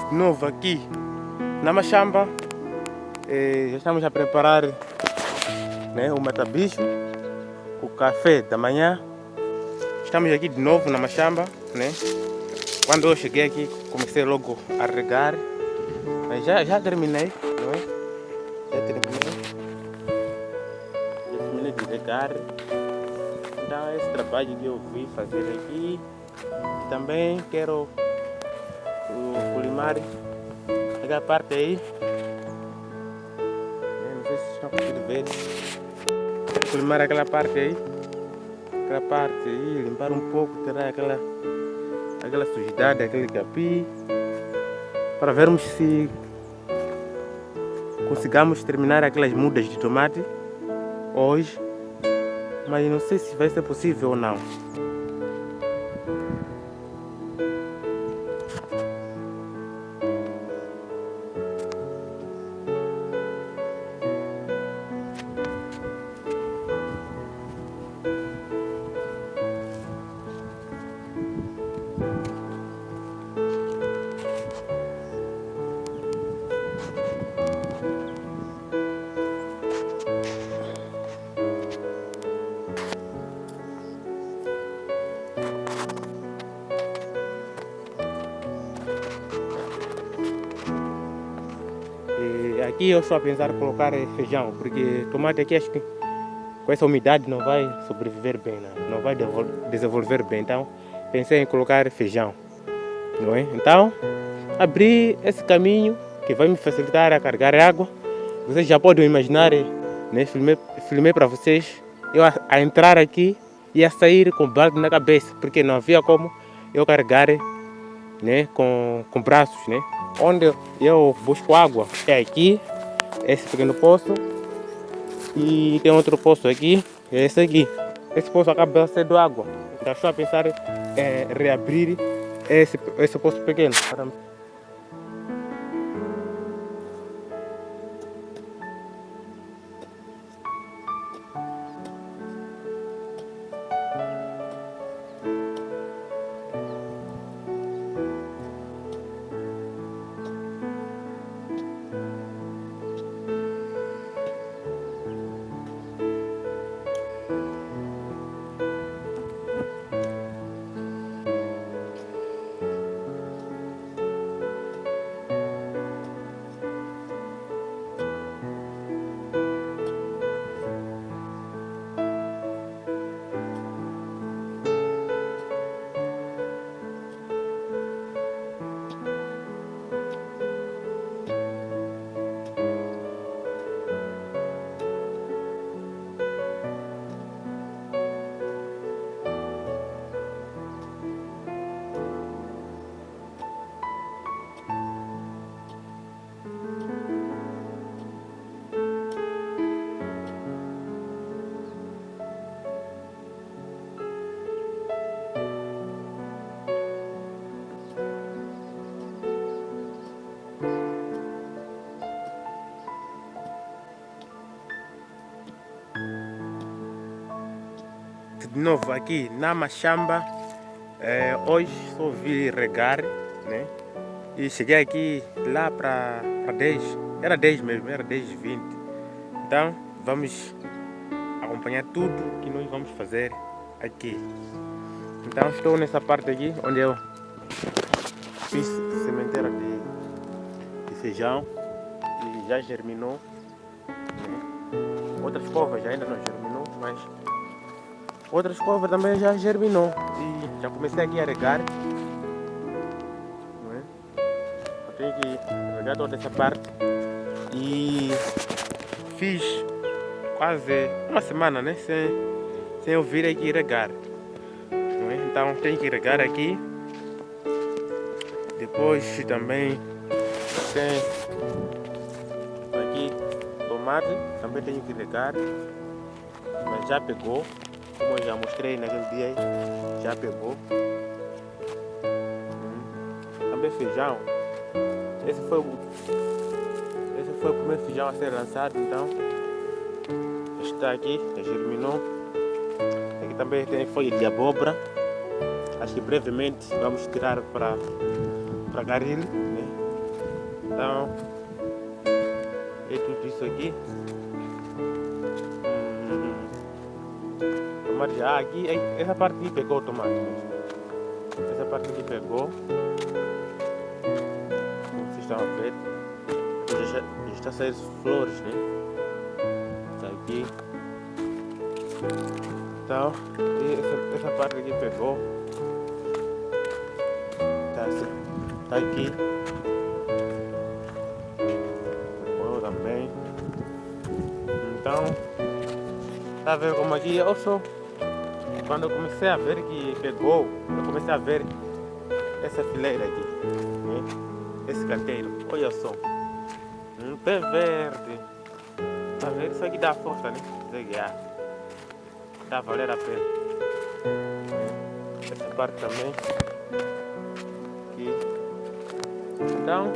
de novo aqui na machamba. Já estamos a preparar, né, o matabicho, o café da manhã. Estamos aqui de novo na machamba, né? Quando eu cheguei aqui comecei logo a regar, mas já terminei, não é? Já terminei de regar. Então esse trabalho que eu vim fazer aqui. Também quero polimar aquela parte aí. Não sei se estão conseguindo ver. Quero polimar aquela parte aí. Aquela parte aí, limpar um pouco, tirar aquela sujidade, aquele capim. Para vermos se consigamos terminar aquelas mudas de tomate hoje. Mas não sei se vai ser possível ou não. Aqui eu estou a pensar em colocar feijão, porque tomate aqui acho que com essa umidade não vai sobreviver bem, não vai desenvolver bem. Então pensei em colocar feijão, não é? Então abri esse caminho que vai me facilitar a carregar água. Vocês já podem imaginar, né? Filmei para vocês eu a entrar aqui e a sair com o balde na cabeça, porque não havia como eu carregar, né, com braços, né? Onde eu busco água é aqui, esse pequeno poço, e tem outro poço aqui, é esse aqui. Esse poço acaba sendo água. Então estou a pensar em reabrir esse poço pequeno. De novo aqui na machamba, hoje só vi regar, né? E cheguei aqui lá para 10, era 10 mesmo, era 10h20. Então vamos acompanhar tudo que nós vamos fazer aqui. Então estou nessa parte aqui onde eu fiz sementeira de feijão e já germinou, né? Outras covas ainda não germinou, mas outras covas também já germinou e já comecei aqui a regar, não é? Eu tenho que regar toda essa parte e fiz quase uma semana, né, sem eu vir aqui regar, não é? Então tenho que regar aqui. Depois também tem aqui tomate, também tenho que regar, mas já pegou. Como eu já mostrei naquele dia, já pegou. Também feijão. Esse foi o primeiro feijão a ser lançado, então está aqui, já germinou. Aqui também tem folha de abóbora. Acho que brevemente vamos tirar para garilho, né? Então, é tudo isso aqui. Tomate já aqui, essa parte aqui pegou o tomate mesmo. Essa parte aqui pegou, como vocês estão a ver. Já está a sair flores, né? Está aqui. Então, essa parte aqui pegou. Tá aqui. Pegou também. Então, tá a ver como aqui eu sou. Quando eu comecei a ver que pegou, eu comecei a ver essa fileira aqui, né? Esse canteiro, olha só, um pé verde. Tá vendo? Isso aqui dá força, né? Tá a valer a pena. Essa parte também. Aqui. Então,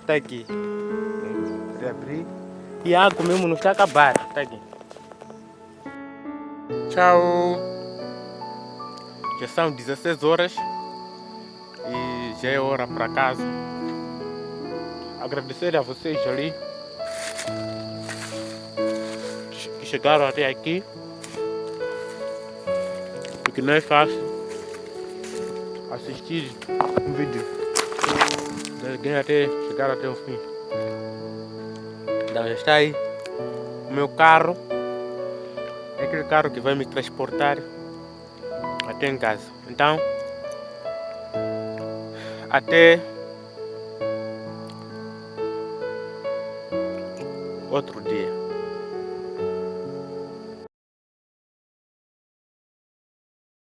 tá aqui. Reabrir. E a água mesmo não está a acabar. Tá aqui. Tchau. Já são 16 horas. E já é hora para casa. Agradecer a vocês ali que chegaram até aqui. Porque não é fácil assistir um vídeo de alguém até chegar até o fim. Então já está aí o meu carro. É aquele carro que vai me transportar até em casa. Então, até outro dia.